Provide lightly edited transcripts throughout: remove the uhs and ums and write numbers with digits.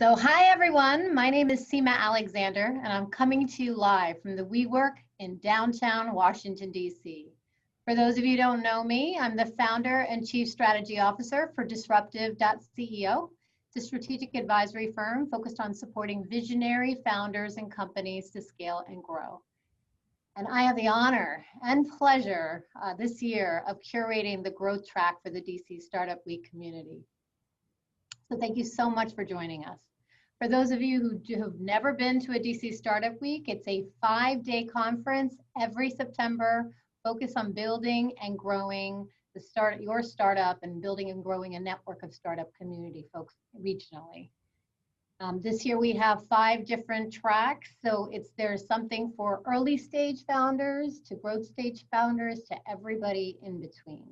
Hi everyone, my name is Seema Alexander and I'm coming to you live from the WeWork in downtown Washington, DC. For those of you who don't know me, I'm the founder and chief strategy officer for Disruptive.CEO. It's a strategic advisory firm focused on supporting visionary founders and companies to scale and grow. And I have the honor and pleasure this year of curating the growth track for the DC Startup Week community. So thank you so much for joining us. For those of you who have never been to a DC Startup Week, it's a 5-day conference every September focused on building and growing your startup and building and growing a network of startup community folks regionally. This year we have 5 different tracks. So there's something for early stage founders to growth stage founders to everybody in between.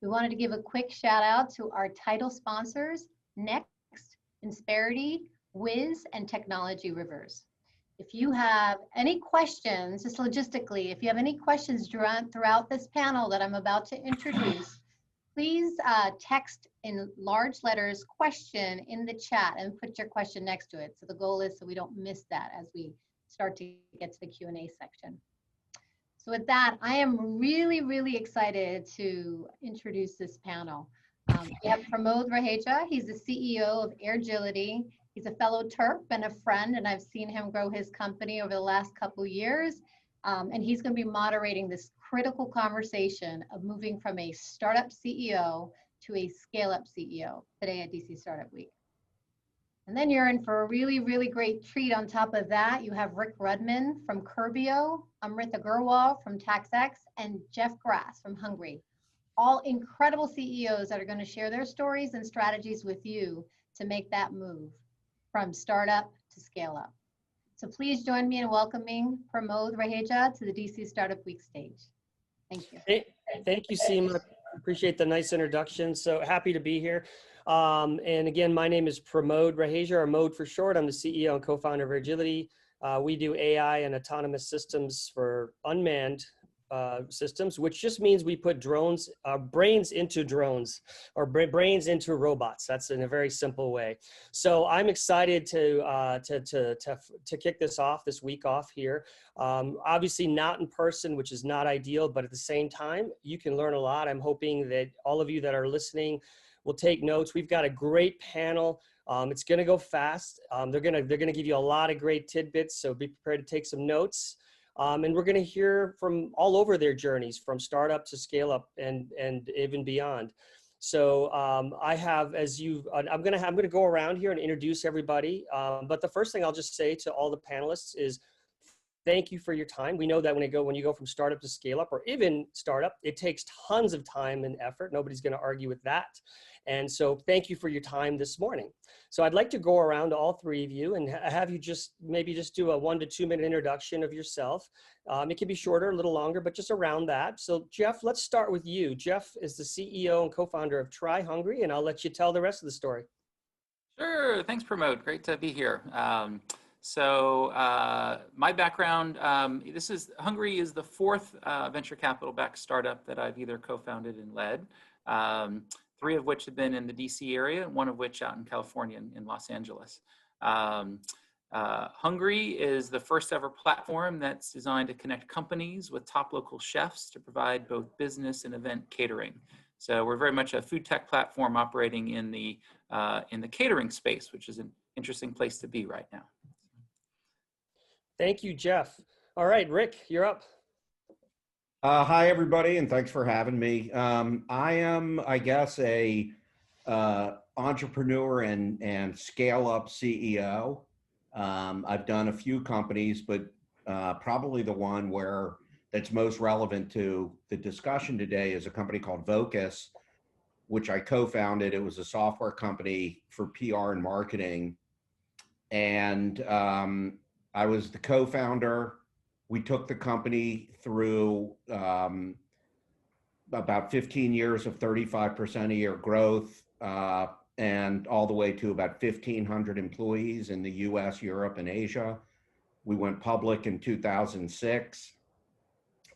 We wanted to give a quick shout out to our title sponsors, Next, Insperity, Wiz, and Technology Rivers. If you have any questions, just logistically, if you have any questions throughout this panel that I'm about to introduce, please text in large letters question in the chat and put your question next to it. So the goal is so we don't miss that as we start to get to the Q&A section. So with that, I am really excited to introduce this panel. We have Pramod Raheja. He's the CEO of Airgility. He's a fellow Terp and a friend, and I've seen him grow his company over the last couple years. And he's going to be moderating this critical conversation of moving from a startup CEO to a scale-up CEO today at DC Startup Week. And then you're in for a really great treat on top of that. You have Rudman from Curbio, Amrita Grewal from TalEx, and Jeff Grass from Hungry. All incredible CEOs that are going to share their stories and strategies with you to make that move from startup to scale up. So please join me in welcoming Pramod Raheja to the DC Startup Week stage. Thank you. Hey, thank you, Seema. Appreciate the nice introduction. So happy to be here. And again, my name is Pramod Raheja, or Mode for short. I'm the CEO and co-founder of Airgility. We do AI and autonomous systems for unmanned systems, which just means we put brains into drones, or brains into robots. That's in a very simple way. So I'm excited to kick this week off here. Obviously not in person, which is not ideal, but at the same time, you can learn a lot. I'm hoping that all of you that are listening will take notes. We've got a great panel. It's going to go fast. They're going to give you a lot of great tidbits, so be prepared to take some notes. And we're going to hear from all over their journeys, from startup to scale up and even beyond. So I have, I'm going to go around here and introduce everybody. But the first thing I'll just say to all the panelists is thank you for your time. We know that when you go from startup to scale up, or even startup, it takes tons of time and effort. Nobody's going to argue with that. And so thank you for your time this morning. So I'd like to go around to all 3 of you and have you maybe do a 1 to 2 minute introduction of yourself. It can be shorter, a little longer, but just around that. So Jeff, let's start with you. Jeff is the CEO and co-founder of Try Hungry, and I'll let you tell the rest of the story. Sure, thanks Pramod, great to be here. My background, Hungry is the 4th venture capital backed startup that I've either co-founded and led. 3 of which have been in the DC area, and 1 of which out in California in Los Angeles. Hungry is the first ever platform that's designed to connect companies with top local chefs to provide both business and event catering. So we're very much a food tech platform operating in the catering space, which is an interesting place to be right now. Thank you, Jeff. All right, Rick, you're up. Hi, everybody, and thanks for having me. I am, I guess, a entrepreneur and scale-up CEO. I've done a few companies, but probably the one that's most relevant to the discussion today is a company called Vocus, which I co-founded. It was a software company for PR and marketing, and I was the co-founder. We took the company through about 15 years of 35% a year growth, and all the way to about 1,500 employees in the US, Europe, and Asia. We went public in 2006,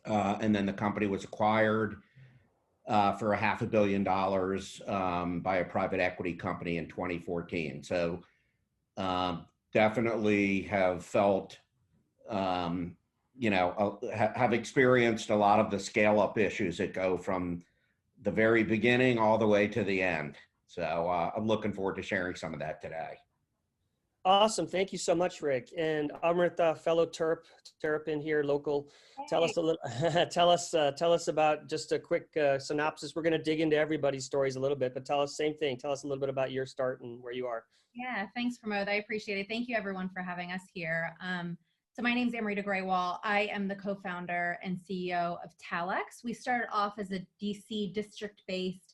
and then the company was acquired for $500 million by a private equity company in 2014. So Definitely have felt, have experienced a lot of the scale up issues that go from the very beginning all the way to the end. So I'm looking forward to sharing some of that today. Awesome. Thank you so much, Rick. And Amrita, fellow Terrapin here, local. Tell us a little, tell us about just a quick synopsis. We're going to dig into everybody's stories a little bit, but tell us same thing. Tell us a little bit about your start and where you are. Yeah, thanks, Pramod. I appreciate it. Thank you, everyone, for having us here. So my name is Amrita Grewal. I am the co-founder and CEO of TalEx. We started off as a DC district-based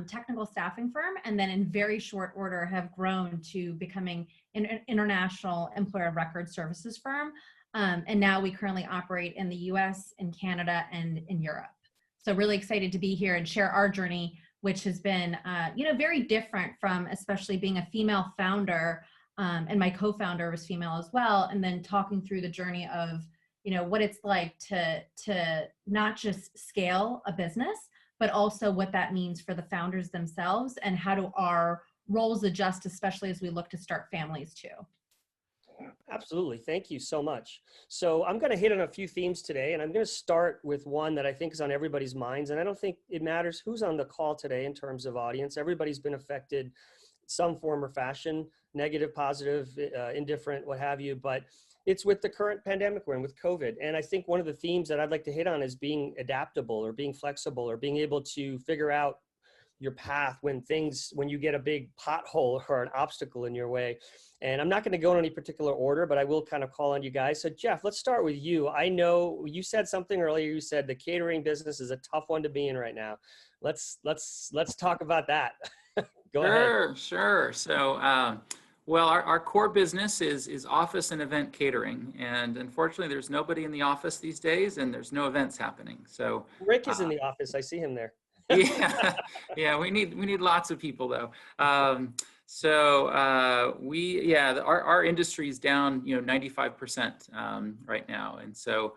technical staffing firm, and then in very short order have grown to becoming an international employer of record services firm. And now we currently operate in the US, in Canada, and in Europe. So really excited to be here and share our journey, which has been very different from especially being a female founder, and my co-founder was female as well, and then talking through the journey of what it's like to not just scale a business, but also what that means for the founders themselves and how do our roles adjust, especially as we look to start families too. Absolutely. Thank you so much. So I'm going to hit on a few themes today, and I'm going to start with one that I think is on everybody's minds. And I don't think it matters who's on the call today in terms of audience. Everybody's been affected some form or fashion, negative, positive, indifferent, what have you. But it's with the current pandemic we're in with COVID. And I think one of the themes that I'd like to hit on is being adaptable or being flexible or being able to figure out your path when you get a big pothole or an obstacle in your way. And I'm not going to go in any particular order, but I will kind of call on you guys. So Jeff, let's start with you. I know you said something earlier. You said the catering business is a tough one to be in right now. Let's talk about that. Go ahead. Sure. So, well, our core business is office and event catering. And unfortunately, there's nobody in the office these days and there's no events happening. So Rick is in the office. I see him there. yeah, we need lots of people though. Our industry is down 95% right now, and so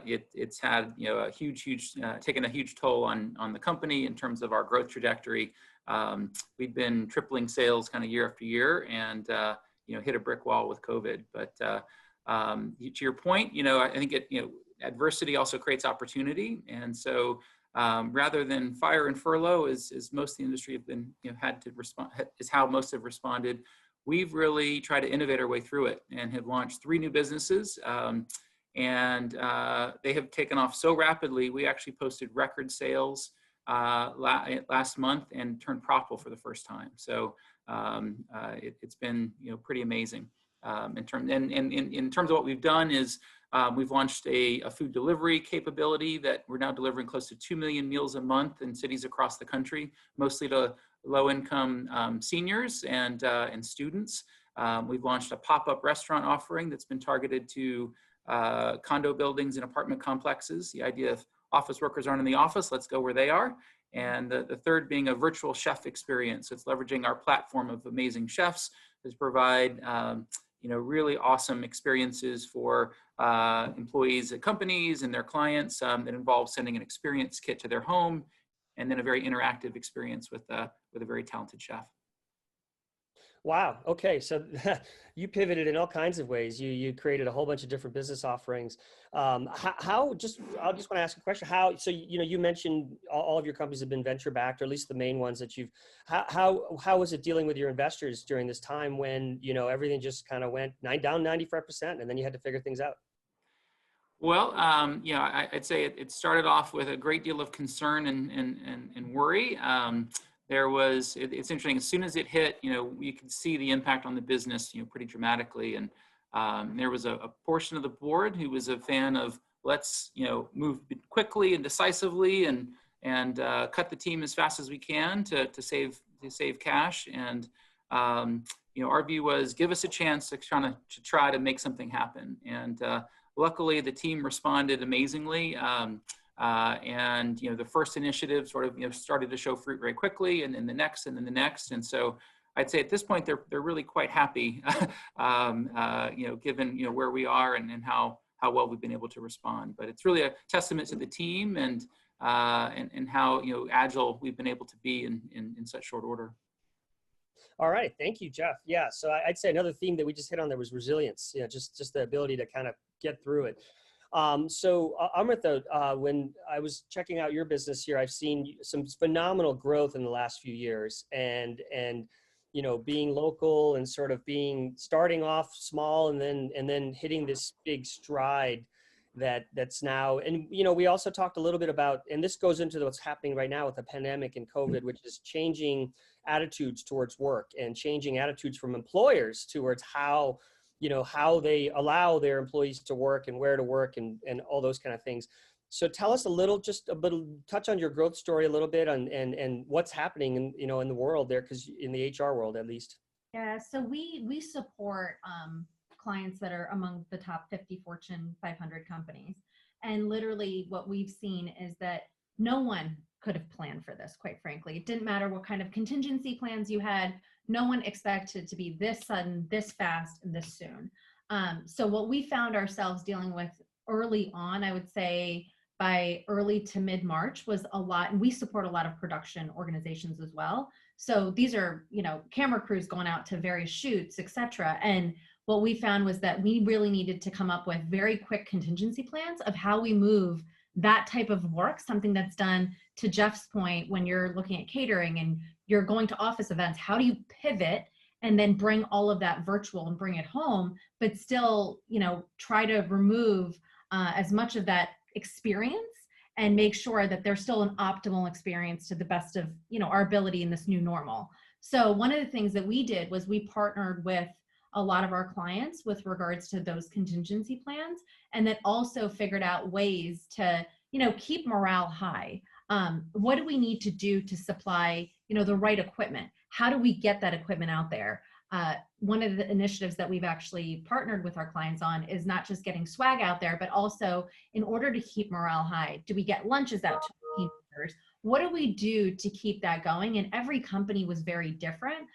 it's had a huge taken a huge toll on the company in terms of our growth trajectory. We've been tripling sales kind of year after year, and hit a brick wall with COVID. But to your point, I think adversity also creates opportunity, and so. Rather than fire and furlough, as most of the industry have been, had to respond, is how most have responded. We've really tried to innovate our way through it and have launched 3 new businesses, and they have taken off so rapidly. We actually posted record sales last month and turned profitable for the first time. So it's been pretty amazing. In terms of what we've done is. We've launched a food delivery capability that we're now delivering close to 2 million meals a month in cities across the country, mostly to low-income seniors and students. We've launched a pop-up restaurant offering that's been targeted to condo buildings and apartment complexes. The idea of office workers aren't in the office, let's go where they are. And the third being a virtual chef experience. It's leveraging our platform of amazing chefs to provide really awesome experiences for employees at companies and their clients that involve sending an experience kit to their home, and then a very interactive experience with a very talented chef. Wow. Okay. So you pivoted in all kinds of ways. You created a whole bunch of different business offerings. I just want to ask a question. You mentioned all of your companies have been venture backed, or at least the main ones that you've, how was it dealing with your investors during this time when, everything just kind of went down 95% and then you had to figure things out? Well, I'd say it started off with a great deal of concern and worry. It's interesting, as soon as it hit, you could see the impact on the business, pretty dramatically. And there was a portion of the board who was a fan of let's, move quickly and decisively and cut the team as fast as we can to save cash. And, our view was give us a chance to try to make something happen. And luckily the team responded amazingly. And the first initiative sort of started to show fruit very quickly, and then the next, and then the next. And so I'd say at this point they're really quite happy, given where we are and how well we've been able to respond. But it's really a testament to the team and how agile we've been able to be in such short order. All right, thank you, Jeff. Yeah, so I'd say another theme that we just hit on there was resilience. Just the ability to kind of get through it. Amrita, when I was checking out your business here, I've seen some phenomenal growth in the last few years, and being local and sort of starting off small and then hitting this big stride that's now. And we also talked a little bit about, and this goes into what's happening right now with the pandemic and COVID, which is changing attitudes towards work and changing attitudes from employers towards how they allow their employees to work and where to work and all those kind of things. So tell us just a little, touch on your growth story a little bit and what's happening in the world there, because in the HR world at least. Yeah, so we support clients that are among the top 50 Fortune 500 companies. And literally what we've seen is that no one could have planned for this, quite frankly. It didn't matter what kind of contingency plans you had. No one expected it to be this sudden, this fast, and this soon. So what we found ourselves dealing with early on, I would say by early to mid-March, was a lot, and we support a lot of production organizations as well. So these are, camera crews going out to various shoots, et cetera. And what we found was that we really needed to come up with very quick contingency plans of how we move that type of work, something that's done, to Jeff's point, when you're looking at catering and you're going to office events, how do you pivot and then bring all of that virtual and bring it home, but still, try to remove as much of that experience and make sure that there's still an optimal experience to the best of, our ability in this new normal. So one of the things that we did was we partnered with a lot of our clients with regards to those contingency plans, and then also figured out ways to, keep morale high. What do we need to do to supply, the right equipment? How do we get that equipment out there? One of the initiatives that we've actually partnered with our clients on is not just getting swag out there, but also in order to keep morale high, do we get lunches out to team members? What do we do to keep that going? And every company was very different,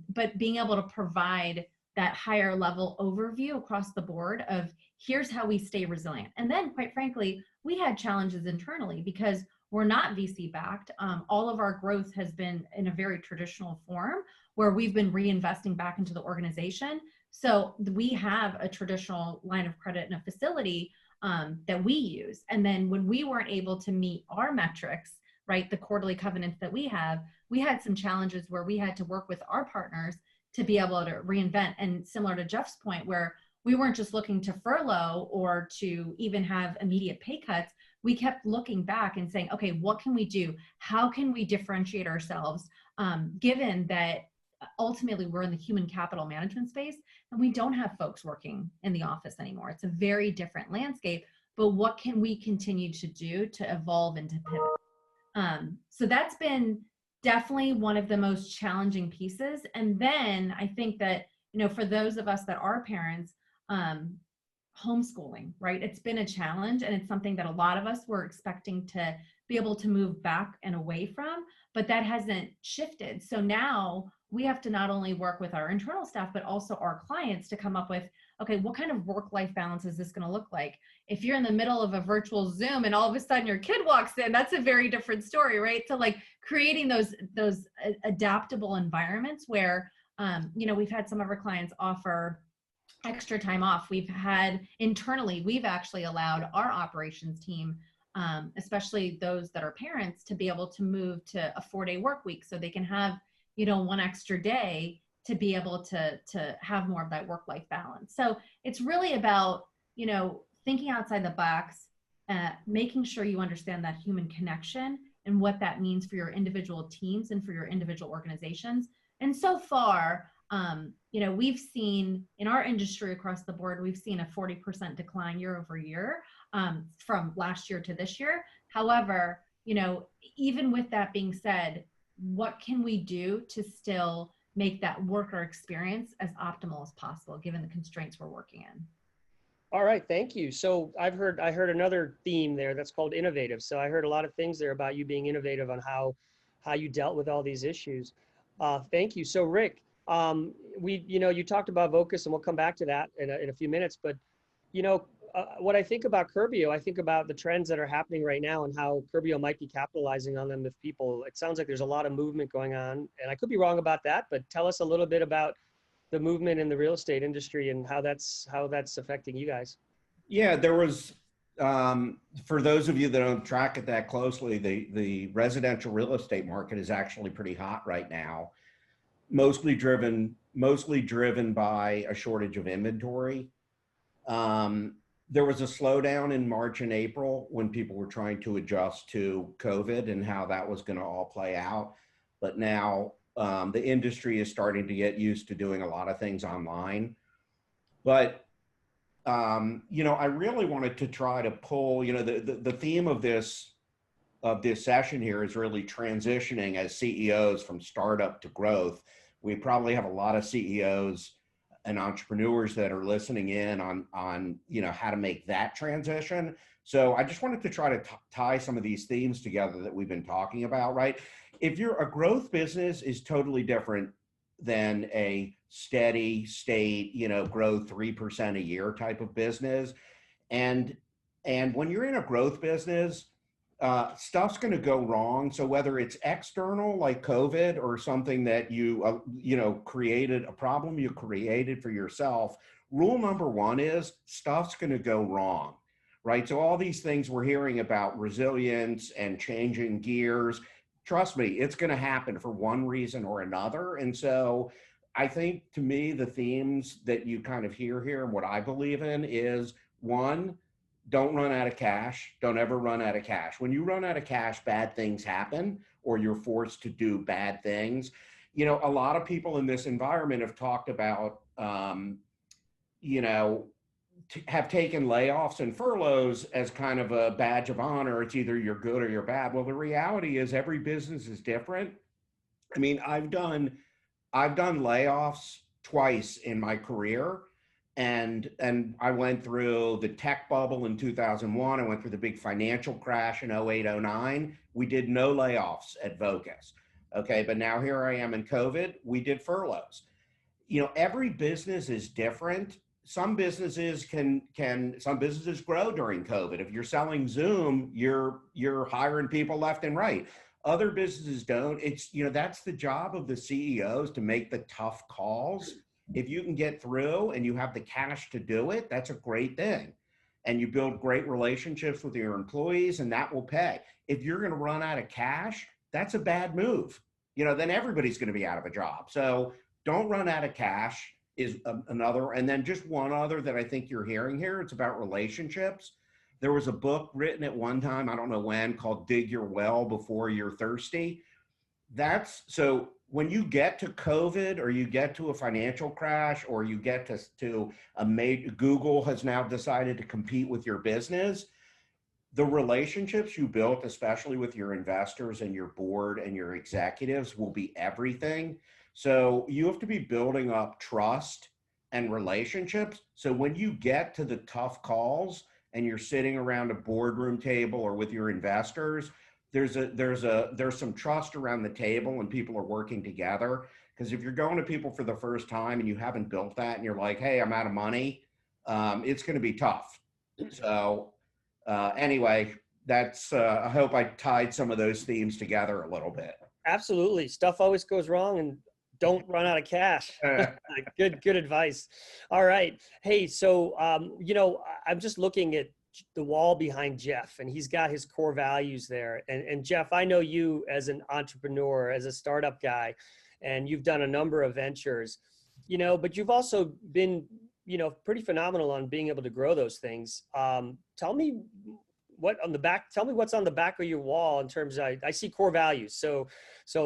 but being able to provide that higher level overview across the board of here's how we stay resilient. And then quite frankly, we had challenges internally because we're not VC backed. All of our growth has been in a very traditional form where we've been reinvesting back into the organization. So we have a traditional line of credit and a facility that we use. And then when we weren't able to meet our metrics, right, the quarterly covenants that we had some challenges where we had to work with our partners to be able to reinvent. And similar to Jeff's point, where we weren't just looking to furlough or to even have immediate pay cuts, we kept looking back and saying, okay, what can we do? How can we differentiate ourselves? Given that ultimately we're in the human capital management space and we don't have folks working in the office anymore. It's a very different landscape, but what can we continue to do to evolve and to pivot? So that's been definitely one of the most challenging pieces. And then I think that, for those of us that are parents, homeschooling, right? It's been a challenge, and it's something that a lot of us were expecting to be able to move back and away from, but that hasn't shifted. So now we have to not only work with our internal staff, but also our clients to come up with, okay, what kind of work-life balance is this going to look like? If you're in the middle of a virtual Zoom and all of a sudden your kid walks in, that's a very different story, right? So like creating those adaptable environments where, we've had some of our clients offer extra time off. We've actually allowed our operations team, especially those that are parents, to be able to move to a 4-day work week so they can have, one extra day to be able to have more of that work-life balance. So it's really about, thinking outside the box, making sure you understand that human connection and what that means for your individual teams and for your individual organizations. And so far, we've seen in our industry across the board, we've seen a 40% decline year over year from last year to this year. However, even with that being said, what can we do to still make that worker experience as optimal as possible, given the constraints we're working in? All right, thank you. So I heard another theme there that's called innovative. So I heard a lot of things there about you being innovative on how you dealt with all these issues. Thank you. So Rick, you talked about Vocus, and we'll come back to that in a few minutes. But what I think about Curbio, I think about the trends that are happening right now and how Curbio might be capitalizing on them if people, it sounds like there's a lot of movement going on, and I could be wrong about that, but tell us a little bit about the movement in the real estate industry and how that's affecting you guys. Yeah, there was, for those of you that don't track it that closely, the residential real estate market is actually pretty hot right now, mostly driven by a shortage of inventory. There was a slowdown in March and April when people were trying to adjust to COVID and how that was going to all play out. But now the industry is starting to get used to doing a lot of things online. But, I really wanted to try to pull, the theme of this session here is really transitioning as CEOs from startup to growth. We probably have a lot of CEOs and entrepreneurs that are listening in on how to make that transition. So I just wanted to try to tie some of these themes together that we've been talking about, right? If you're a growth business is totally different than a steady state, grow 3% a year type of business. And when you're in a growth business, stuff's going to go wrong. So whether it's external like COVID or something that you created, a problem you created for yourself, rule number one is stuff's going to go wrong, right? So all these things we're hearing about resilience and changing gears, trust me, it's going to happen for one reason or another. And so I think, to me, the themes that you kind of hear here and what I believe in is, one, don't run out of cash. Don't ever run out of cash. When you run out of cash, bad things happen, or you're forced to do bad things. A lot of people in this environment have talked about, have taken layoffs and furloughs as kind of a badge of honor. It's either you're good or you're bad. Well, the reality is every business is different. I mean, I've done layoffs twice in my career. And I went through the tech bubble in 2001. I went through the big financial crash in 08, 09. We did no layoffs at Vocus. Okay, but now here I am in COVID. We did furloughs. Every business is different. Some businesses some businesses grow during COVID. If you're selling Zoom, you're hiring people left and right. Other businesses don't. It's, that's the job of the CEOs, to make the tough calls. If you can get through and you have the cash to do it, that's a great thing. And you build great relationships with your employees, and that will pay. If you're going to run out of cash, that's a bad move. Then everybody's going to be out of a job. So don't run out of cash is another. And then just one other that I think you're hearing here, it's about relationships. There was a book written at one time, I don't know when, called Dig Your Well Before You're Thirsty. So when you get to COVID, or you get to a financial crash, or you get to a major, Google has now decided to compete with your business, the relationships you built, especially with your investors and your board and your executives, will be everything. So you have to be building up trust and relationships. So when you get to the tough calls and you're sitting around a boardroom table or with your investors, there's some trust around the table and people are working together. Because if you're going to people for the first time and you haven't built that and you're like, hey, I'm out of money, it's going to be tough. So anyway, I hope I tied some of those themes together a little bit. Absolutely. Stuff always goes wrong, and don't run out of cash. Good advice. All right. Hey, so, I'm just looking at the wall behind Jeff, and he's got his core values there. And Jeff, I know you as an entrepreneur, as a startup guy, and you've done a number of ventures, but you've also been, pretty phenomenal on being able to grow those things. Tell me what's on the back of your wall in terms of, I see core values. So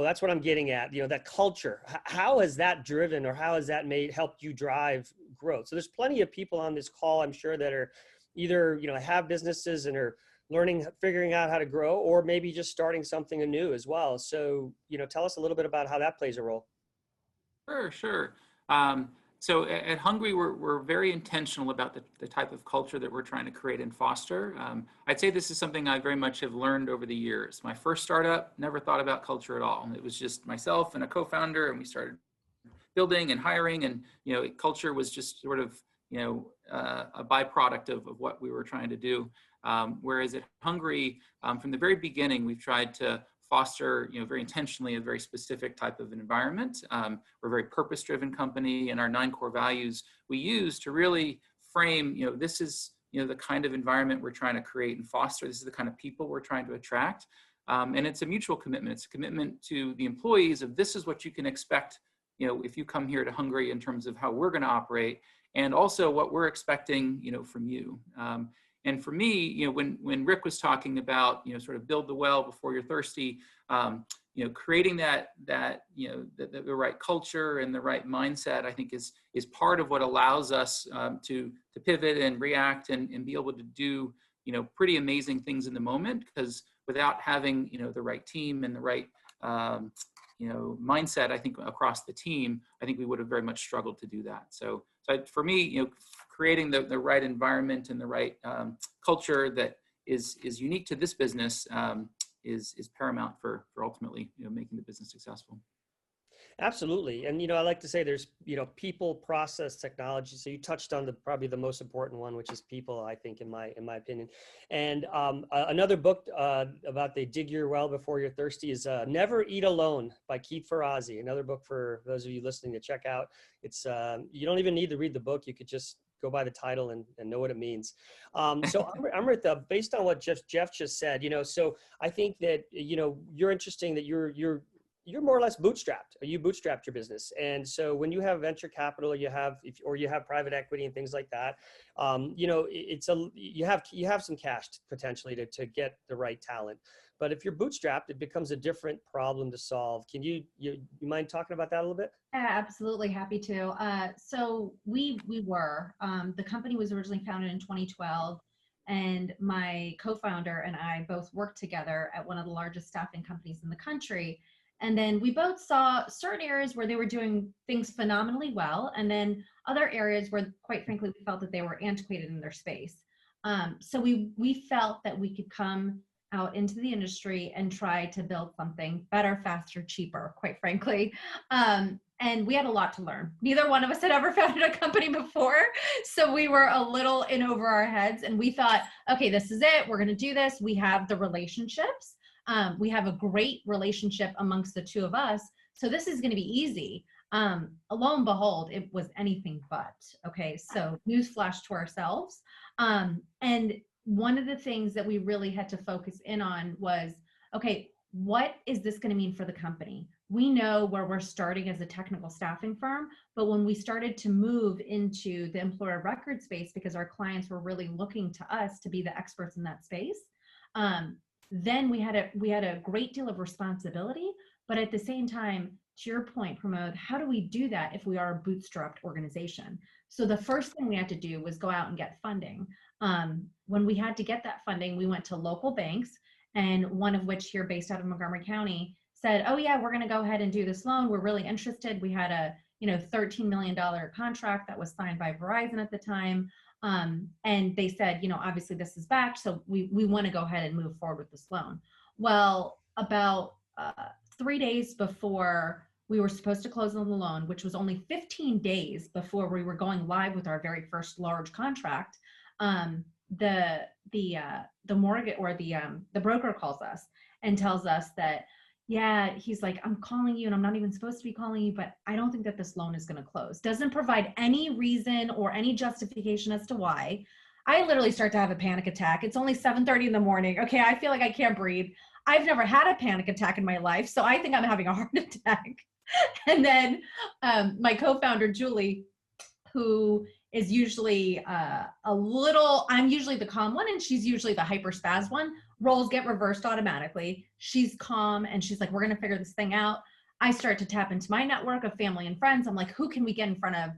that's what I'm getting at, that culture. How has that driven, or how has that helped you drive growth? So there's plenty of people on this call, I'm sure, that are either, have businesses and are figuring out how to grow, or maybe just starting something anew as well. So, tell us a little bit about how that plays a role. Sure. So at Hungry, we're very intentional about the type of culture that we're trying to create and foster. I'd say this is something I very much have learned over the years. My first startup, never thought about culture at all. It was just myself and a co-founder, and we started building and hiring, and culture was just sort of a byproduct of what we were trying to do. Whereas at Hungry, from the very beginning, we've tried to foster, very intentionally a very specific type of environment. We're a very purpose-driven company, and our 9 core values we use to really frame, this is, the kind of environment we're trying to create and foster. This is the kind of people we're trying to attract. And it's a mutual commitment. It's a commitment to the employees of this is what you can expect, if you come here to Hungry in terms of how we're going to operate, and also what we're expecting, from you. And for me, when Rick was talking about, sort of build the well before you're thirsty, creating that the right culture and the right mindset, I think is part of what allows us to pivot and react and be able to do, pretty amazing things in the moment. Because without having, the right team and the right, mindset, I think across the team, I think we would have very much struggled to do that. So for me, creating the right environment and the right culture that is unique to this business is paramount for ultimately, making the business successful. Absolutely. And, I like to say there's, people, process, technology. So you touched on probably the most important one, which is people, I think, in my opinion. And another book about they dig your well before you're thirsty is Never Eat Alone by Keith Ferrazzi. Another book for those of you listening to check out. It's you don't even need to read the book. You could just go by the title and know what it means. So Amrita, based on what Jeff just said, so I think that, you're interesting that you're more or less bootstrapped. You bootstrapped your business. And so when you have venture capital, you have private equity and things like that, you have some cash potentially to get the right talent. But if you're bootstrapped, it becomes a different problem to solve. Can you mind talking about that a little bit? Yeah, absolutely, happy to. So we were, the company was originally founded in 2012. And my co-founder and I both worked together at one of the largest staffing companies in the country. And then we both saw certain areas where they were doing things phenomenally well, and then other areas where, quite frankly, we felt that they were antiquated in their space. So we felt that we could come out into the industry and try to build something better, faster, cheaper, quite frankly. And we had a lot to learn. Neither one of us had ever founded a company before. So we were a little in over our heads, and we thought, okay, this is it. We're going to do this. We have the relationships. We have a great relationship amongst the two of us. So this is going to be easy. Lo and behold, it was anything but. Okay, so newsflash to ourselves. And one of the things that we really had to focus in on was, okay, what is this going to mean for the company? We know where we're starting as a technical staffing firm, but when we started to move into the employer record space, because our clients were really looking to us to be the experts in that space, then we had a great deal of responsibility. But at the same time, to your point, Pramod, how do we do that if we are a bootstrapped organization? So the first thing we had to do was go out and get funding. When we had to get that funding, we went to local banks, and one of which here based out of Montgomery County said, oh yeah, we're going to go ahead and do this loan. We're really interested. We had a $13 million contract that was signed by Verizon at the time. And they said, obviously this is backed, so we want to go ahead and move forward with this loan. Well, about 3 days before we were supposed to close on the loan, which was only 15 days before we were going live with our very first large contract, the mortgage or the broker calls us and tells us that, yeah, he's like, I'm calling you and I'm not even supposed to be calling you, but I don't think that this loan is going to close. Doesn't provide any reason or any justification as to why. I literally start to have a panic attack. It's only 7:30 in the morning. Okay, I feel like I can't breathe. I've never had a panic attack in my life, so I think I'm having a heart attack. And then my co-founder, Julie, who is usually I'm usually the calm one and she's usually the hyper spaz one. Roles get reversed automatically. She's calm and she's like, we're going to figure this thing out. I start to tap into my network of family and friends. I'm like, who can we get in front of?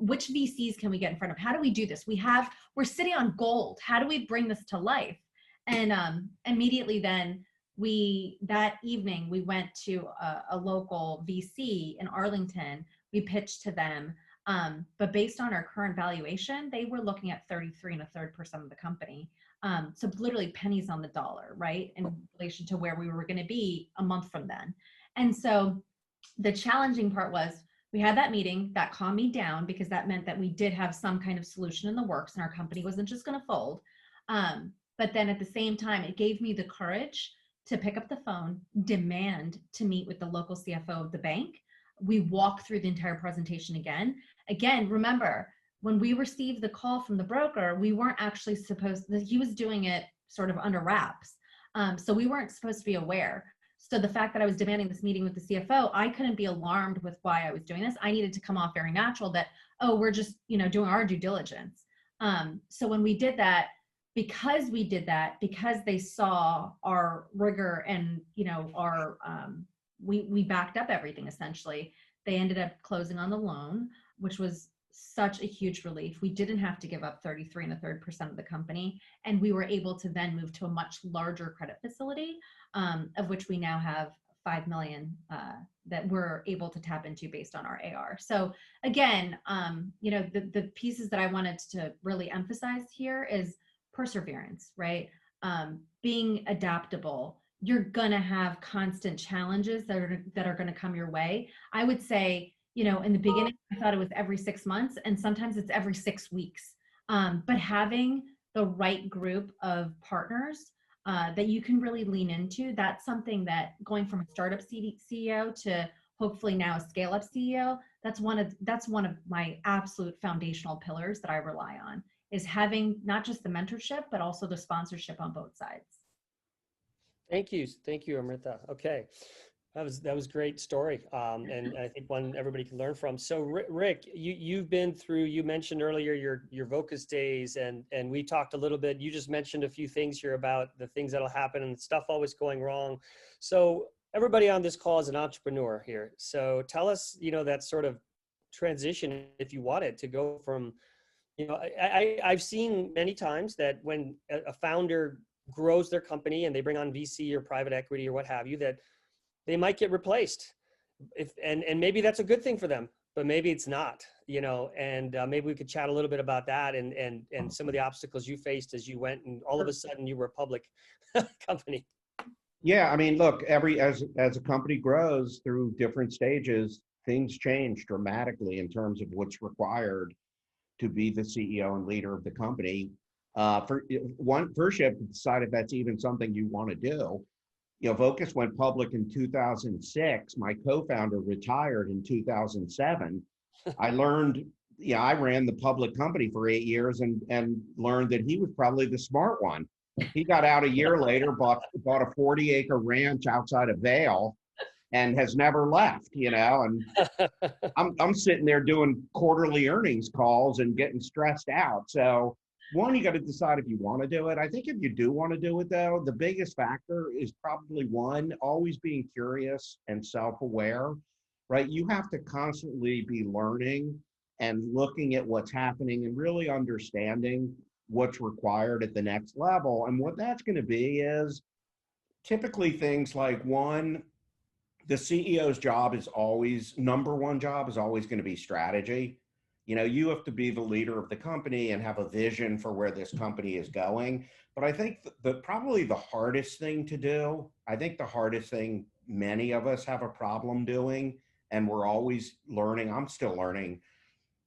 Which VCs can we get in front of? How do we do this? We're sitting on gold. How do we bring this to life? And immediately then that evening we went to a local VC in Arlington. We pitched to them. But based on our current valuation, they were looking at 33 1/3% of the company. So literally pennies on the dollar, right? In relation to where we were going to be a month from then. And so the challenging part was We had that meeting that calmed me down because that meant that we did have some kind of solution in the works and our company wasn't just going to fold. But then at the same time, it gave me the courage to pick up the phone, demand to meet with the local CFO of the bank. We walked through the entire presentation again. Again, remember, when we received the call from the broker, we weren't actually he was doing it sort of under wraps. So we weren't supposed to be aware. So the fact that I was demanding this meeting with the CFO, I couldn't be alarmed with why I was doing this. I needed to come off very natural that, oh, we're just, doing our due diligence. So when we did that, because they saw our rigor and, we backed up everything essentially, they ended up closing on the loan, which was such a huge relief. We didn't have to give up 33 1/3% of the company. And we were able to then move to a much larger credit facility, of which we now have 5 million that we're able to tap into based on our AR. So again, the pieces that I wanted to really emphasize here is perseverance, right? Being adaptable. You're gonna have constant challenges that are gonna come your way. I would say, in the beginning, I thought it was every 6 months, and sometimes it's every 6 weeks. But having the right group of partners that you can really lean into, that's something that going from a startup CEO to hopefully now a scale-up CEO, that's one of my absolute foundational pillars that I rely on, is having not just the mentorship, but also the sponsorship on both sides. Thank you, Amrita. Okay. That was great story, and I think one everybody can learn from. So Rick, you've been through. You mentioned earlier your Vocus days, and we talked a little bit. You just mentioned a few things here about the things that'll happen and stuff always going wrong. So everybody on this call is an entrepreneur here. So tell us, that sort of transition, if you wanted to go from, I've seen many times that when a founder grows their company and they bring on VC or private equity or what have you, that they might get replaced, and maybe that's a good thing for them, but maybe it's not, and maybe we could chat a little bit about that and some of the obstacles you faced as you went and all of a sudden you were a public company. Yeah, I mean, look, as a company grows through different stages, things change dramatically in terms of what's required to be the CEO and leader of the company. First you have to decide if that's even something you want to do. Vocus went public in 2006. My co-founder retired in 2007. I learned, I ran the public company for 8 years and learned that he was probably the smart one. He got out a year later, bought a 40-acre ranch outside of Vail, and has never left. And I'm sitting there doing quarterly earnings calls and getting stressed out. So one, you got to decide if you want to do it. I think if you do want to do it, though, the biggest factor is probably one, always being curious and self-aware, right? You have to constantly be learning and looking at what's happening and really understanding what's required at the next level. And what that's going to be is typically things like, one, the CEO's job is always, number one job is always going to be strategy. You have to be the leader of the company and have a vision for where this company is going. But I think probably the hardest thing to do, I think the hardest thing many of us have a problem doing, and we're always learning, I'm still learning,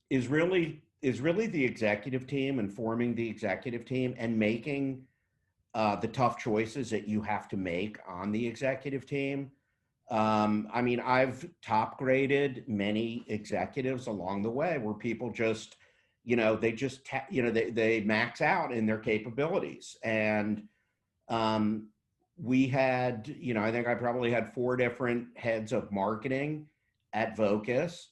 is really the executive team and forming the executive team and making the tough choices that you have to make on the executive team. I mean, I've top graded many executives along the way where people just, they max out in their capabilities. And we had, I think I probably had 4 different heads of marketing at Vocus,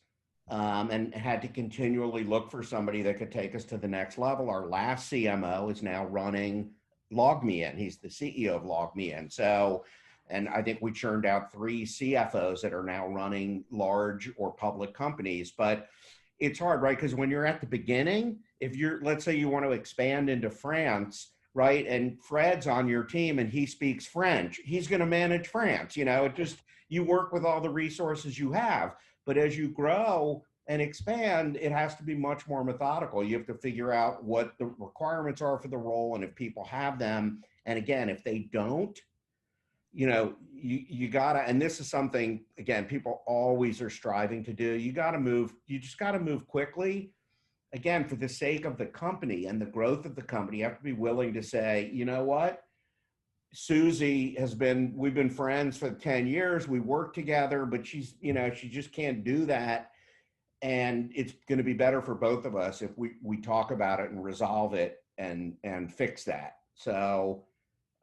and had to continually look for somebody that could take us to the next level. Our last CMO is now running LogMeIn. He's the CEO of LogMeIn. So, and I think we churned out 3 CFOs that are now running large or public companies. But it's hard, right? Because when you're at the beginning, if let's say you want to expand into France, right? And Fred's on your team and he speaks French, he's going to manage France. You work with all the resources you have. But as you grow and expand, it has to be much more methodical. You have to figure out what the requirements are for the role and if people have them. And again, if they don't, you gotta, and this is something, again, people always are striving to do. You just gotta move quickly. Again, for the sake of the company and the growth of the company, you have to be willing to say, you know what? We've been friends for 10 years. We work together, but she just can't do that. And it's going to be better for both of us if we talk about it and resolve it and fix that. So,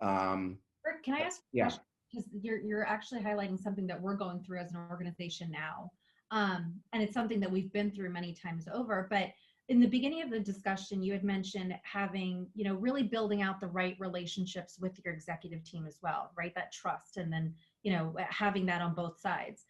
Rick, can I ask a yeah. question? Because you're actually highlighting something that we're going through as an organization now. And it's something that we've been through many times over. But in the beginning of the discussion, you had mentioned having, really building out the right relationships with your executive team as well, right? That trust, and then, having that on both sides.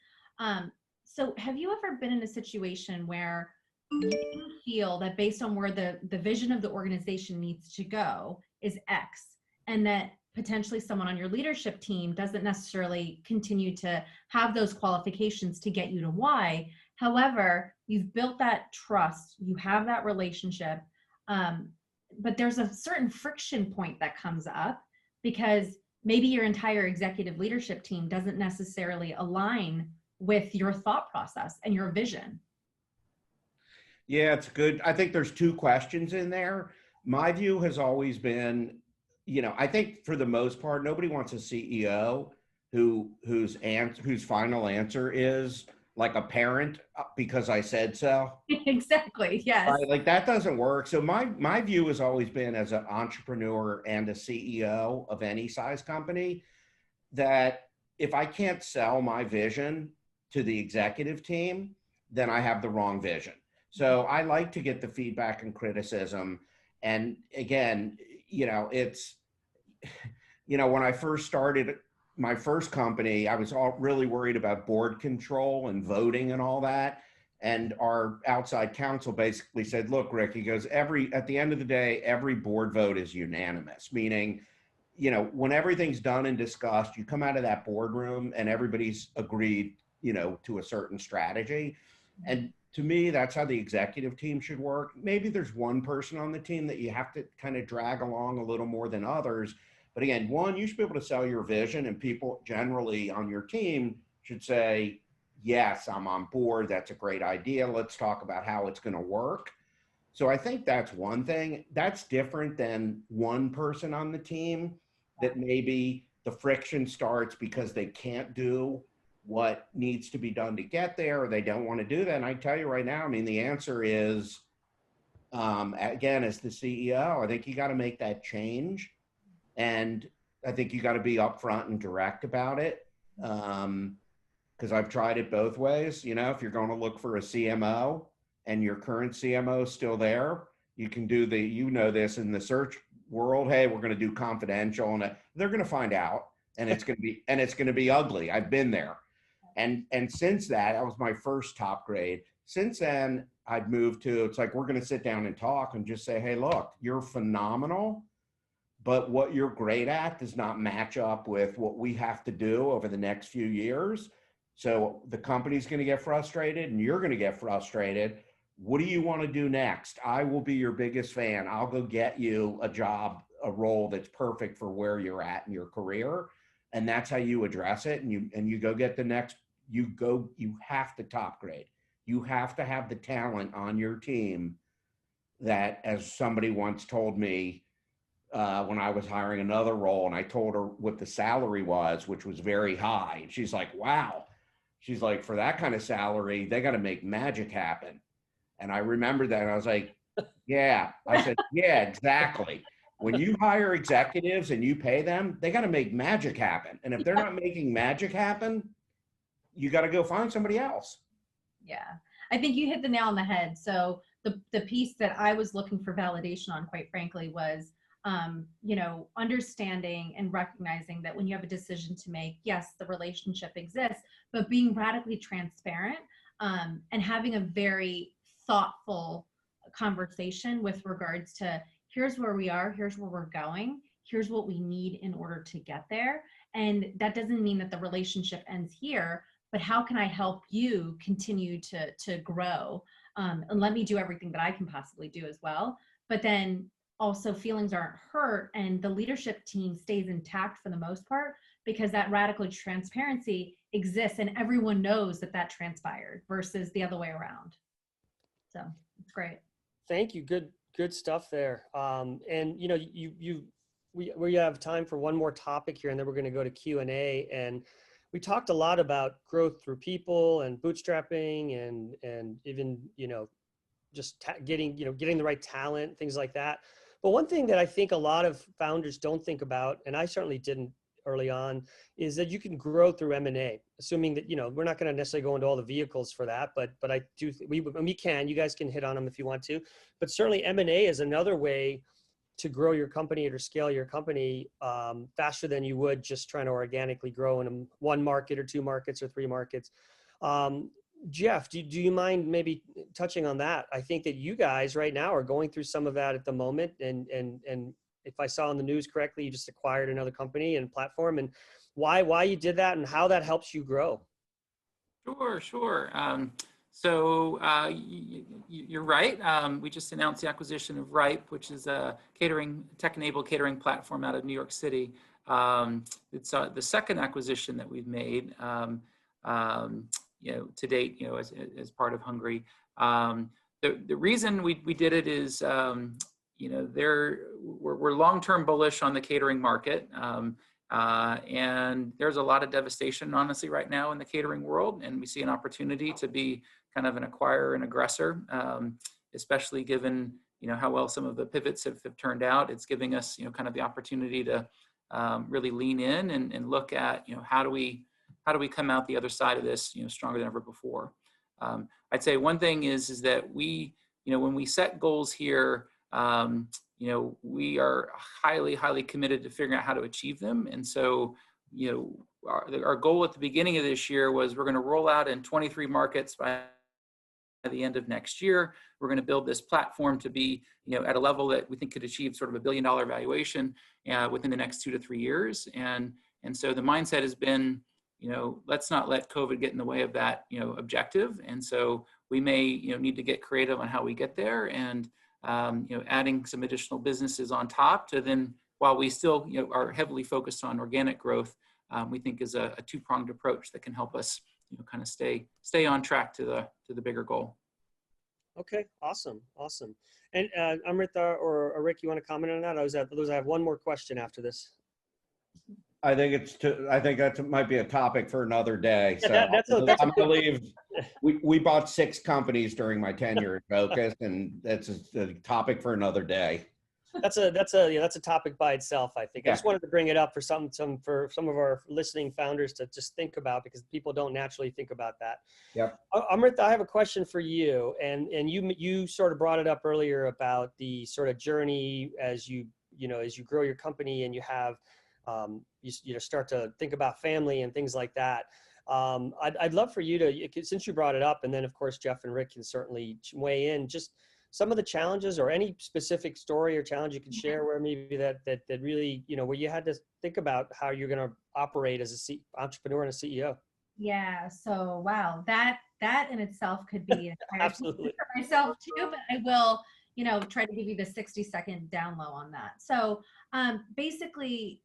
So have you ever been in a situation where you feel that based on where the vision of the organization needs to go is X, and that potentially someone on your leadership team doesn't necessarily continue to have those qualifications to get you to Y? However, you've built that trust, you have that relationship, but there's a certain friction point that comes up because maybe your entire executive leadership team doesn't necessarily align with your thought process and your vision. Yeah, it's good. I think there's two questions in there. My view has always been, I think for the most part, nobody wants a CEO whose final answer is like a parent, because I said so. Exactly. Yes. Right? Like that doesn't work. So my view has always been, as an entrepreneur and a CEO of any size company, that if I can't sell my vision to the executive team, then I have the wrong vision. So I like to get the feedback and criticism. And again, it's, when I first started my first company, I was really worried about board control and voting and all that. And our outside counsel basically said, look, Rick, he goes, at the end of the day, every board vote is unanimous, meaning, when everything's done and discussed, you come out of that boardroom and everybody's agreed, to a certain strategy. And to me, that's how the executive team should work. Maybe there's one person on the team that you have to kind of drag along a little more than others. But again, you should be able to sell your vision, and people generally on your team should say, yes, I'm on board. That's a great idea. Let's talk about how it's going to work. So I think that's one thing. That's different than one person on the team that maybe the friction starts because they can't do what needs to be done to get there, or they don't want to do that. And I tell you right now, I mean, the answer is, again, as the CEO, I think you got to make that change. And I think you got to be upfront and direct about it. Because I've tried it both ways. If you're going to look for a CMO and your current CMO is still there, you can do this in the search world. Hey, we're going to do confidential, and they're going to find out, and it's going to be ugly. I've been there. And since that was my first top grade. Since then, I've moved to, it's like, we're going to sit down and talk and just say, hey, look, you're phenomenal, but what you're great at does not match up with what we have to do over the next few years. So the company's going to get frustrated and you're going to get frustrated. What do you want to do next? I will be your biggest fan. I'll go get you a job, a role that's perfect for where you're at in your career. And that's how you address it. And you go get the next, you have to top grade. You have to have the talent on your team that, as somebody once told me, when I was hiring another role, and I told her what the salary was, which was very high. And she's like, wow. She's like, for that kind of salary, they got to make magic happen. And I remember that. And I was like, yeah. I said, yeah, exactly. When you hire executives and you pay them, they got to make magic happen. And if they're not making magic happen, you got to go find somebody else. Yeah, I think you hit the nail on the head. So the piece that I was looking for validation on, quite frankly, was understanding and recognizing that when you have a decision to make, yes, the relationship exists, but being radically transparent and having a very thoughtful conversation with regards to, here's where we are, here's where we're going, here's what we need in order to get there. And that doesn't mean that the relationship ends here, but how can I help you continue to grow? And let me do everything that I can possibly do as well. But then also feelings aren't hurt and the leadership team stays intact for the most part, because that radical transparency exists and everyone knows that that transpired versus the other way around. So it's great. Thank you. Good stuff there. And you know, we have time for one more topic here, and then we're going to go to Q&A. And we talked a lot about growth through people and bootstrapping and even, you know, just getting the right talent, things like that. But one thing that I think a lot of founders don't think about, and I certainly didn't early on, is that you can grow through M&A, assuming that, you know, we're not going to necessarily go into all the vehicles for that, but I do, we can, you guys can hit on them if you want to, but certainly M&A is another way to grow your company or scale your company faster than you would just trying to organically grow in one market or two markets or three markets. Jeff, do you mind maybe touching on that? I think that you guys right now are going through some of that at the moment, and if I saw on the news correctly, you just acquired another company and platform, and why you did that and how that helps you grow. Sure. So you're right. We just announced the acquisition of Ripe, which is a tech-enabled catering platform out of New York City. It's the second acquisition that we've made, to date, as part of Hungry. The reason we did it is, we're long-term bullish on the catering market. And there's a lot of devastation, honestly, right now in the catering world. And we see an opportunity to be kind of an acquirer and aggressor, especially given, how well some of the pivots have turned out. It's giving us, kind of the opportunity to really lean in and look at, how do we come out the other side of this, stronger than ever before. I'd say one thing is that we, when we set goals here, we are highly committed to figuring out how to achieve them. And so, our goal at the beginning of this year was we're going to roll out in 23 markets by the end of next year. We're going to build this platform to be, at a level that we think could achieve sort of $1 billion valuation within the next 2 to 3 years. And so the mindset has been, let's not let COVID get in the way of that, objective. And so we may, need to get creative on how we get there, and adding some additional businesses on top to then, while we still, are heavily focused on organic growth, we think is a two-pronged approach that can help us, kind of stay on track to the bigger goal. Okay, awesome. And Amrita or Rick, you want to comment on that? I have one more question after this. I think that might be a topic for another day. So I'm going to leave. We bought 6 companies during my tenure at Focus, and that's a topic for another day. That's a topic by itself, I think. Yeah. I just wanted to bring it up for some of our listening founders to just think about, because people don't naturally think about that. Yep. Amrita, I have a question for you, and you sort of brought it up earlier about the sort of journey as you grow your company and you have you start to think about family and things like that. I'd love for you to, since you brought it up, and then of course Jeff and Rick can certainly weigh in, just some of the challenges or any specific story or challenge you can share where maybe that really, where you had to think about how you're going to operate as an entrepreneur and a CEO. Yeah. So, wow, that in itself could be absolutely for myself too, but I will, try to give you the 60-second down low on that. So, basically,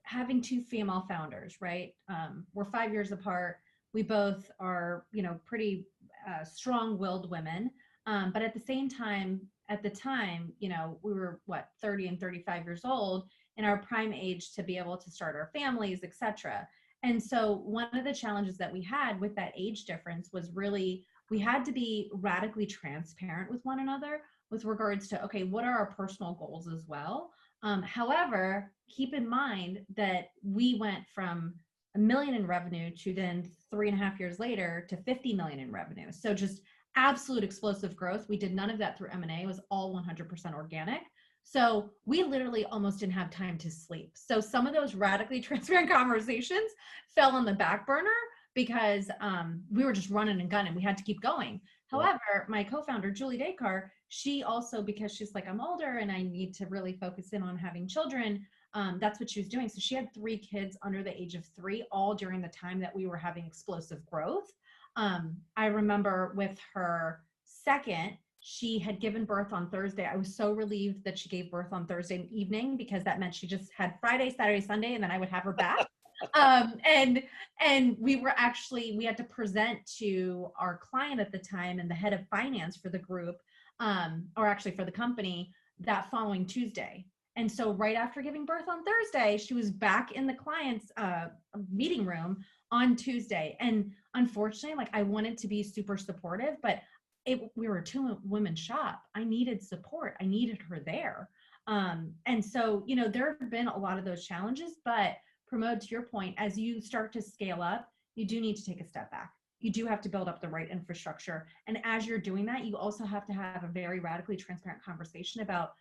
having 2 female founders, right? We're 5 years apart. We both are, pretty strong-willed women. But at the same time, at the time, we were 30 and 35 years old, in our prime age to be able to start our families, etc. And so one of the challenges that we had with that age difference was really, we had to be radically transparent with one another with regards to, okay, what are our personal goals as well? However, keep in mind that we went from $1 million in revenue to then 3.5 years later to 50 million in revenue. So just absolute explosive growth. We did none of that through M&A. It was all 100% organic. So we literally almost didn't have time to sleep. So some of those radically transparent conversations fell on the back burner because we were just running and gunning. We had to keep going. However, my co-founder, Julie Descartes, she also, because she's like, I'm older and I need to really focus in on having children, that's what she was doing. So she had 3 kids under the age of 3, all during the time that we were having explosive growth. I remember with her second, She had given birth on Thursday. I was so relieved that she gave birth on Thursday evening, because that meant she just had Friday, Saturday, Sunday, and then I would have her back. And we had to present to our client at the time and the head of finance for the group, or actually for the company, that following Tuesday. And so right after giving birth on Thursday, she was back in the client's meeting room on Tuesday. And unfortunately, like, I wanted to be super supportive, but we were a two-woman shop. I needed support. I needed her there. And so, you know, there have been a lot of those challenges, but Pramod, to your point, as you start to scale up, you do need to take a step back. You do have to build up the right infrastructure. And as you're doing that, you also have to have a very radically transparent conversation about,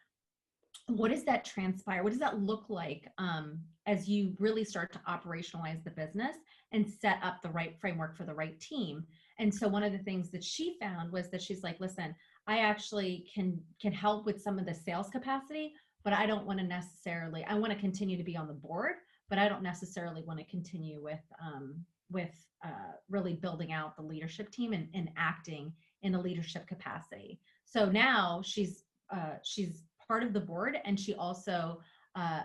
what does that transpire? What does that look like as you really start to operationalize the business and set up the right framework for the right team? And so one of the things that she found was that she's like, listen, I actually can help with some of the sales capacity, but I don't want to necessarily, I want to continue to be on the board, but I don't necessarily want to continue with really building out the leadership team and acting in a leadership capacity. So now she's part of the board, and she also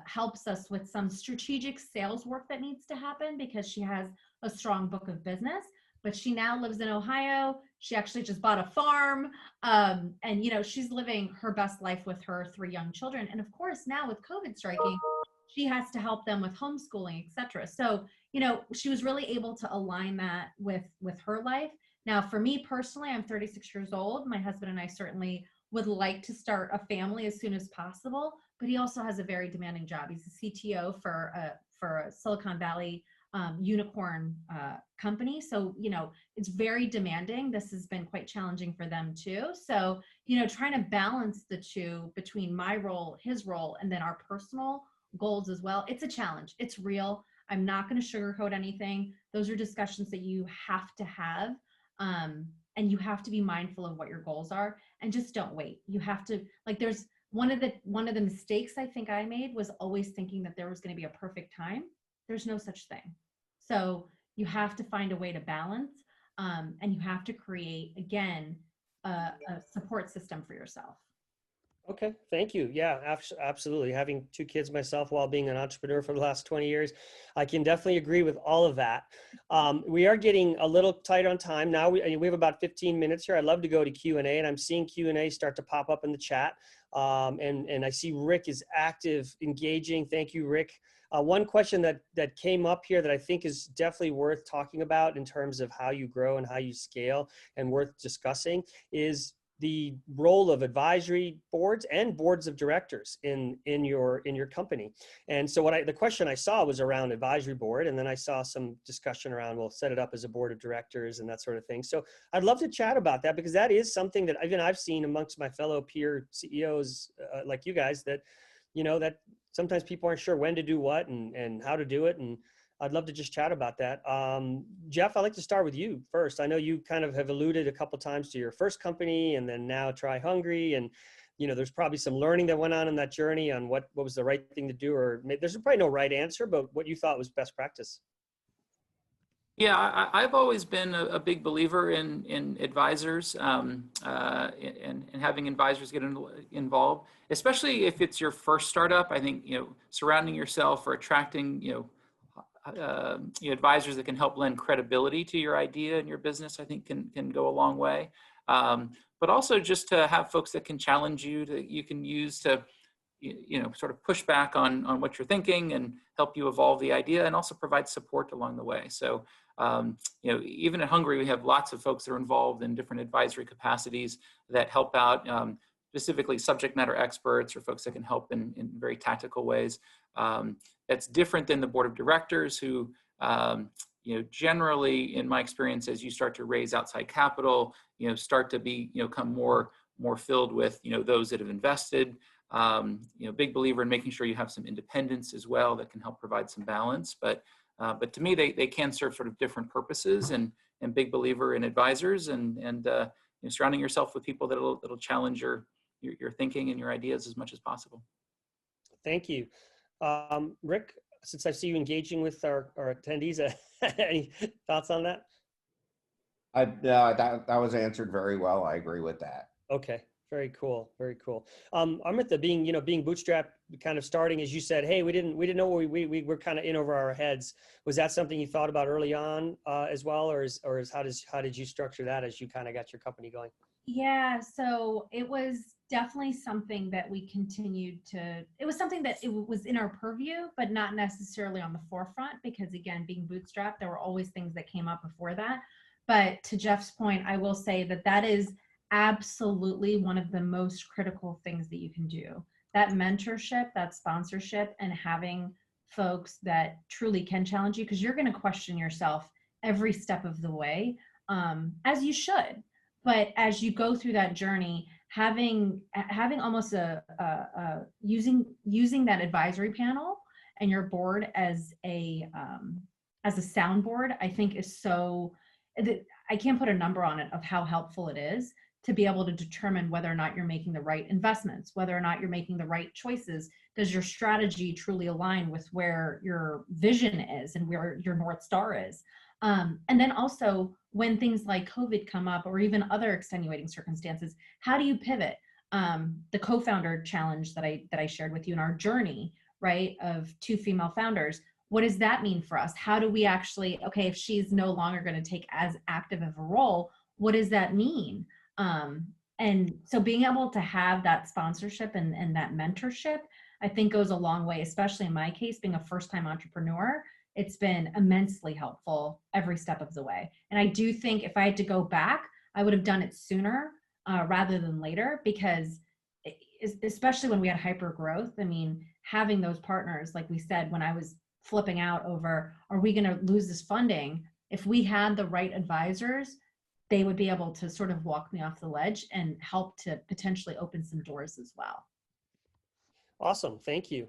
helps us with some strategic sales work that needs to happen, because she has a strong book of business, but she now lives in Ohio. She actually just bought a farm, and, you know, she's living her best life with her 3 young children. And of course, now with COVID striking, she has to help them with homeschooling, et cetera. So, you know, she was really able to align that with her life. Now, for me personally, I'm 36 years old. My husband and I certainly would like to start a family as soon as possible, but he also has a very demanding job. He's a CTO for a Silicon Valley unicorn company. So, you know, it's very demanding. This has been quite challenging for them too. So, you know, trying to balance the two between my role, his role, and then our personal goals as well. It's a challenge. It's real. I'm not going to sugarcoat anything. Those are discussions that you have to have. And you have to be mindful of what your goals are, and just don't wait. You have to, like, there's one of the mistakes I think I made was always thinking that there was going to be a perfect time. There's no such thing. So you have to find a way to balance, and you have to create, again, a support system for yourself. Okay, thank you. Yeah, absolutely. Having 2 kids myself while being an entrepreneur for the last 20 years, I can definitely agree with all of that. We are getting a little tight on time now. We have about 15 minutes here. I'd love to go to Q&A, and I'm seeing Q&A start to pop up in the chat. And I see Rick is active, engaging. Thank you, Rick. One question that came up here that I think is definitely worth talking about in terms of how you grow and how you scale, and worth discussing, is the role of advisory boards and boards of directors in your company. And so the question I saw was around advisory board, and then I saw some discussion around, well, set it up as a board of directors and that sort of thing. So I'd love to chat about that, because that is something that even I've seen amongst my fellow peer CEOs like you guys, that, you know, that sometimes people aren't sure when to do what and how to do it. And I'd love to just chat about that. Jeff, I'd like to start with you first. I know you kind of have alluded a couple times to your first company, and then now Try Hungry. And, you know, there's probably some learning that went on in that journey on what was the right thing to do, or there's probably no right answer, but what you thought was best practice. Yeah, I've always been a big believer in advisors and having advisors get involved, especially if it's your first startup. I think, you know, surrounding yourself or attracting, advisors that can help lend credibility to your idea and your business, I think can go a long way. But also just to have folks that can challenge you, that you can use to, sort of push back on what you're thinking and help you evolve the idea, and also provide support along the way. So, even at Hungry, we have lots of folks that are involved in different advisory capacities that help out, specifically subject matter experts or folks that can help in very tactical ways. That's different than the board of directors, who, generally, in my experience, as you start to raise outside capital, start to become more filled with, those that have invested. Big believer in making sure you have some independence as well that can help provide some balance. But to me, they can serve sort of different purposes, and big believer in advisors and surrounding yourself with people that'll challenge your thinking and your ideas as much as possible. Thank you. Rick, since I see you engaging with our attendees, any thoughts on that? That was answered very well. I agree with that. Okay, Very cool. Very cool. Amrita, being bootstrapped, kind of starting, as you said, hey, we didn't know what we were kind of in over our heads. Was that something you thought about early on as well, or how did you structure that as you kind of got your company going? Yeah, so it was definitely something that we continued to, it was something that it was in our purview, but not necessarily on the forefront, because again, being bootstrapped, there were always things that came up before that. But to Jeff's point, I will say that that is absolutely one of the most critical things that you can do. That mentorship, that sponsorship, and having folks that truly can challenge you, because you're going to question yourself every step of the way, as you should. But as you go through that journey, having almost using that advisory panel and your board as a soundboard, I think is so, I can't put a number on it of how helpful it is to be able to determine whether or not you're making the right investments, whether or not you're making the right choices. Does your strategy truly align with where your vision is and where your North Star is? And then also when things like COVID come up, or even other extenuating circumstances, how do you pivot? The co-founder challenge that I shared with you in our journey, right, of 2 female founders, what does that mean for us? How do we actually, okay, if she's no longer going to take as active of a role, what does that mean? And so being able to have that sponsorship and that mentorship, I think goes a long way, especially in my case, being a first-time entrepreneur. It's been immensely helpful every step of the way. And I do think if I had to go back, I would have done it sooner rather than later, because especially when we had hyper growth, I mean, having those partners, like we said, when I was flipping out over, are we going to lose this funding? If we had the right advisors, they would be able to sort of walk me off the ledge and help to potentially open some doors as well. Awesome. Thank you.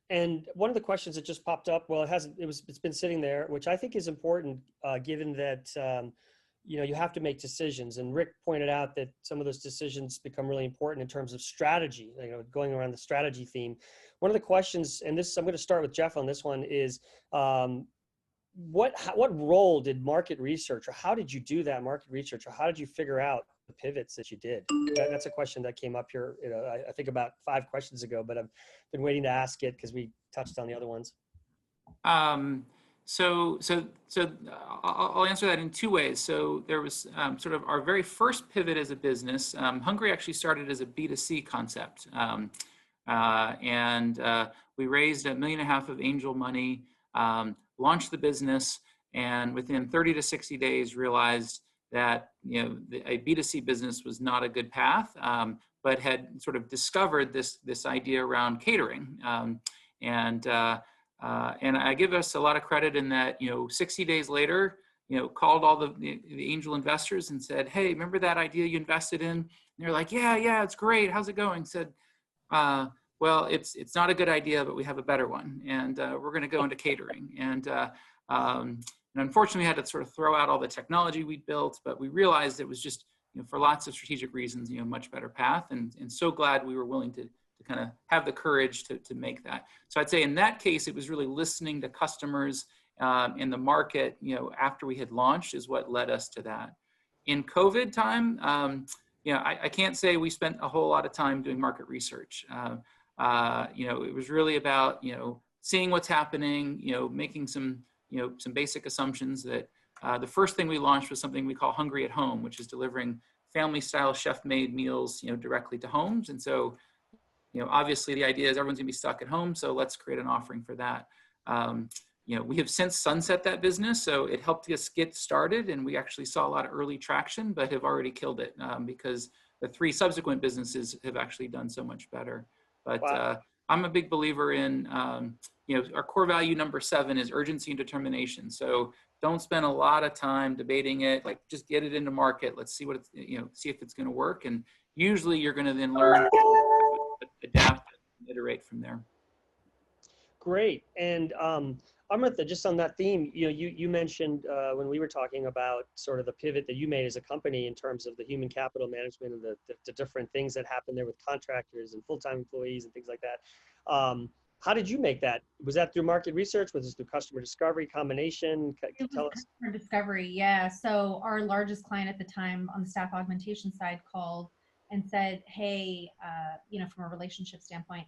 And one of the questions that just popped up, well, it's been sitting there, which I think is important, given that, you have to make decisions. And Rick pointed out that some of those decisions become really important in terms of strategy, going around the strategy theme. One of the questions, and I'm going to start with Jeff on this one, is what role did market research, or how did you do that market research, or how did you figure out the pivots that you did? That's a question that came up here, I think about 5 questions ago, but I've been waiting to ask it because we touched on the other ones. So I'll answer that in 2 ways. So there was sort of our very first pivot as a business. Hungry actually started as a B2C concept. And we raised $1.5 million of angel money, launched the business, and within 30 to 60 days realized that a B2C business was not a good path, but had sort of discovered this idea around catering. And I give us a lot of credit in that 60 days later, called all the angel investors and said, hey, remember that idea you invested in? And they're like, yeah, it's great. How's it going? Said, well, it's not a good idea, but we have a better one, and we're going to go into catering. And unfortunately, we had to sort of throw out all the technology we built, but we realized it was just, for lots of strategic reasons, much better path. And so glad we were willing to kind of have the courage to make that. So I'd say in that case, it was really listening to customers in the market, after we had launched, is what led us to that. In COVID time, I can't say we spent a whole lot of time doing market research. It was really about, seeing what's happening, making some basic assumptions that the first thing we launched was something we call Hungry at Home, which is delivering family-style chef-made meals, directly to homes. And so, obviously the idea is everyone's gonna be stuck at home, so let's create an offering for that. We have since sunset that business, so it helped us get started, and we actually saw a lot of early traction, but have already killed it because the 3 subsequent businesses have actually done so much better. But wow. I'm a big believer in, our core value number 7 is urgency and determination. So don't spend a lot of time debating it. Like, just get it into market. Let's see what it's, see if it's going to work. And usually you're going to then learn, adapt, and iterate from there. Great. And Amrita, just on that theme, you mentioned when we were talking about sort of the pivot that you made as a company in terms of the human capital management and the different things that happen there with contractors and full-time employees and things like that. How did you make that? Was that through market research? Was this through customer discovery, combination? Can you tell us? Customer discovery, yeah. So our largest client at the time on the staff augmentation side called and said, hey, you know, from a relationship standpoint,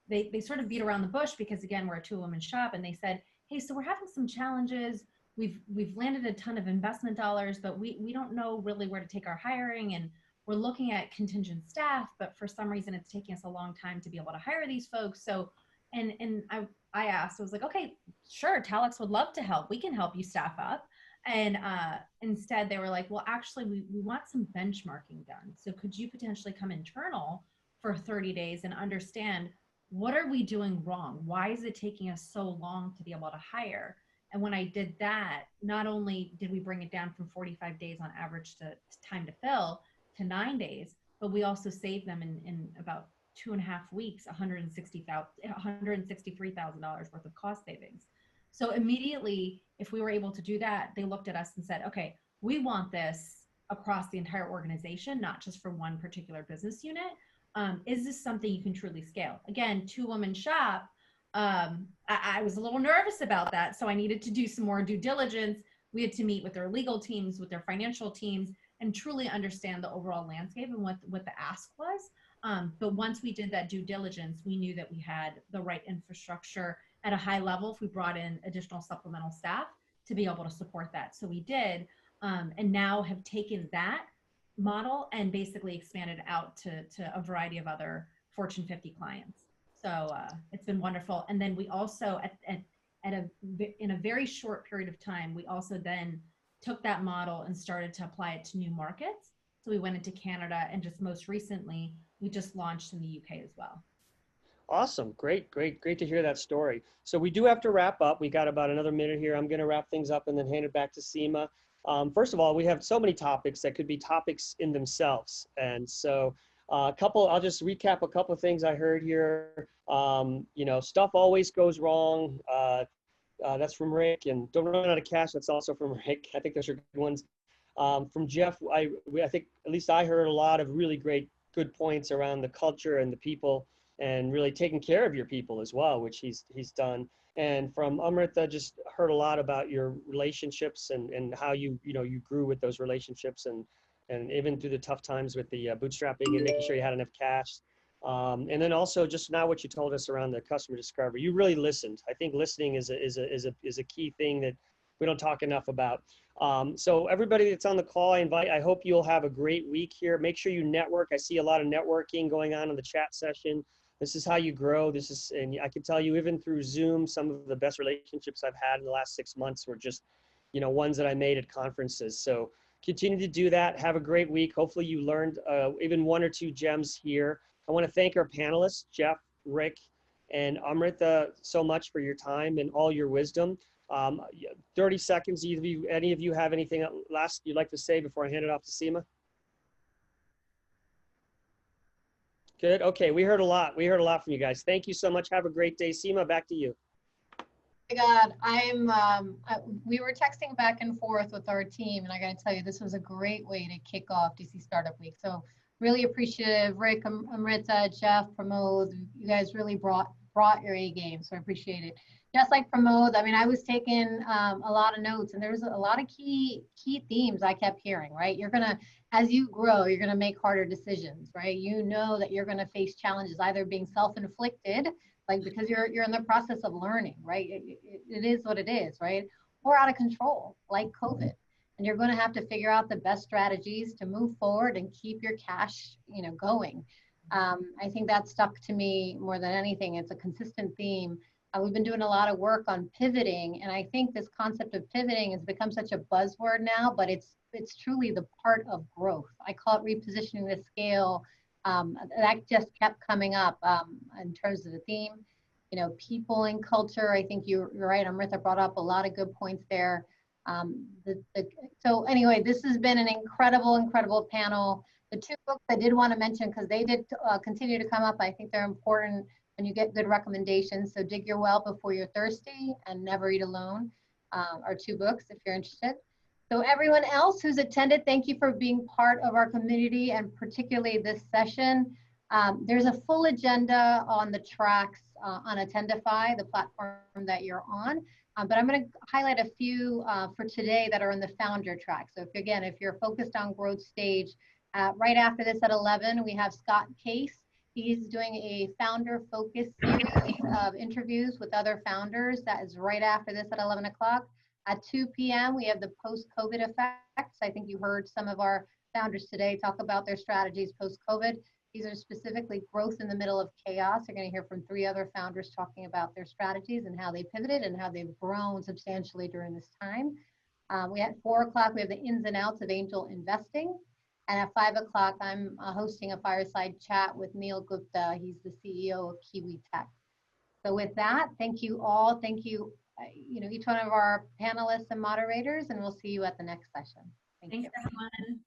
they sort of beat around the bush because, again, we're a two-woman shop, and they said, hey, so we're having some challenges. We've landed a ton of investment dollars, but we don't know really where to take our hiring, and we're looking at contingent staff, but for some reason it's taking us a long time to be able to hire these folks. So, and I asked, I was like, okay, sure, TalEx would love to help. We can help you staff up. And instead they were like, well, actually we want some benchmarking done. So could you potentially come internal for 30 days and understand, what are we doing wrong? Why is it taking us so long to be able to hire? And when I did that, not only did we bring it down from 45 days on average to time to fill to 9 days, but we also saved them in about 2.5 weeks, $163,000 worth of cost savings. So immediately, if we were able to do that, they looked at us and said, okay, we want this across the entire organization, not just for one particular business unit. Is this something you can truly scale? Again, two-woman shop. I was a little nervous about that, so I needed to do some more due diligence. We had to meet with their legal teams, with their financial teams, and truly understand the overall landscape and what the ask was. But once we did that due diligence, we knew that we had the right infrastructure at a high level if we brought in additional supplemental staff to be able to support that. So we did, and now have taken that model and basically expanded out to a variety of other Fortune 50 clients. So it's been wonderful. And then we also, in a very short period of time, we also then took that model and started to apply it to new markets. So we went into Canada, and just most recently, we just launched in the UK as well. Awesome. Great to hear that story. So we do have to wrap up. We got about another minute here. I'm going to wrap things up and then hand it back to Seema. First of all, we have so many topics that could be topics in themselves. And so I'll just recap a couple of things I heard here. You know, stuff always goes wrong. That's from Rick. And don't run out of cash. That's also from Rick. I think those are good ones. From Jeff, I think at least I heard a lot of really good points around the culture and the people, and really taking care of your people as well, which he's done. And from Amrita, just heard a lot about your relationships and how you grew with those relationships, and even through the tough times with the bootstrapping and making sure you had enough cash. And then also just now what you told us around the customer discovery, you really listened. I think listening is a key thing that we don't talk enough about. So everybody that's on the call, I hope you'll have a great week here. Make sure you network. I see a lot of networking going on in the chat session. This is how you grow. And I can tell you, even through Zoom, some of the best relationships I've had in the last 6 months were just, ones that I made at conferences. So continue to do that. Have a great week. Hopefully you learned even 1 or 2 gems here. I want to thank our panelists, Jeff, Rick, and Amrita, so much for your time and all your wisdom. 30 seconds, any of you have anything last you'd like to say before I hand it off to Seema? Good. Okay, we heard a lot. We heard a lot from you guys. Thank you so much. Have a great day. Seema, back to you. Oh my God, we were texting back and forth with our team, and I got to tell you, this was a great way to kick off DC Startup Week. So really appreciative. Rick, Amrita, Jeff, Pramod, you guys really brought your A game, so I appreciate it. Just like Pramod, I mean, I was taking a lot of notes, and there was a lot of key themes I kept hearing, right? As you grow, you're gonna make harder decisions, right? You know that you're gonna face challenges, either being self-inflicted, like because you're in the process of learning, right? It is what it is, right? Or out of control, like COVID. And you're gonna have to figure out the best strategies to move forward and keep your cash, going. I think that stuck to me more than anything. It's a consistent theme. We've been doing a lot of work on pivoting, and I think this concept of pivoting has become such a buzzword now, but it's truly the part of growth. I call it repositioning the scale. That just kept coming up in terms of the theme. People and culture. I think you're right. Amrita brought up a lot of good points there. So anyway, this has been an incredible panel. The 2 books I did want to mention, because they did continue to come up. I think they're important when you get good recommendations. So Dig Your Well Before You're Thirsty and Never Eat Alone are 2 books if you're interested. So everyone else who's attended, thank you for being part of our community, and particularly this session. There's a full agenda on the tracks on Attendify, the platform that you're on. But I'm going to highlight a few for today that are in the founder track. So if you're focused on growth stage, Right after this at 11, we have Scott Case. He's doing a founder-focused series of interviews with other founders. That is right after this at 11 o'clock. At 2 p.m., we have the post-COVID effects. I think you heard some of our founders today talk about their strategies post-COVID. These are specifically growth in the middle of chaos. You're going to hear from 3 other founders talking about their strategies and how they pivoted and how they've grown substantially during this time. We at 4 o'clock, we have the ins and outs of angel investing. And at 5 o'clock, I'm hosting a fireside chat with Neil Gupta. He's the CEO of Kiwi Tech. So with that, thank you all. Thank you, each one of our panelists and moderators, and we'll see you at the next session. Thank you. Thanks, everyone.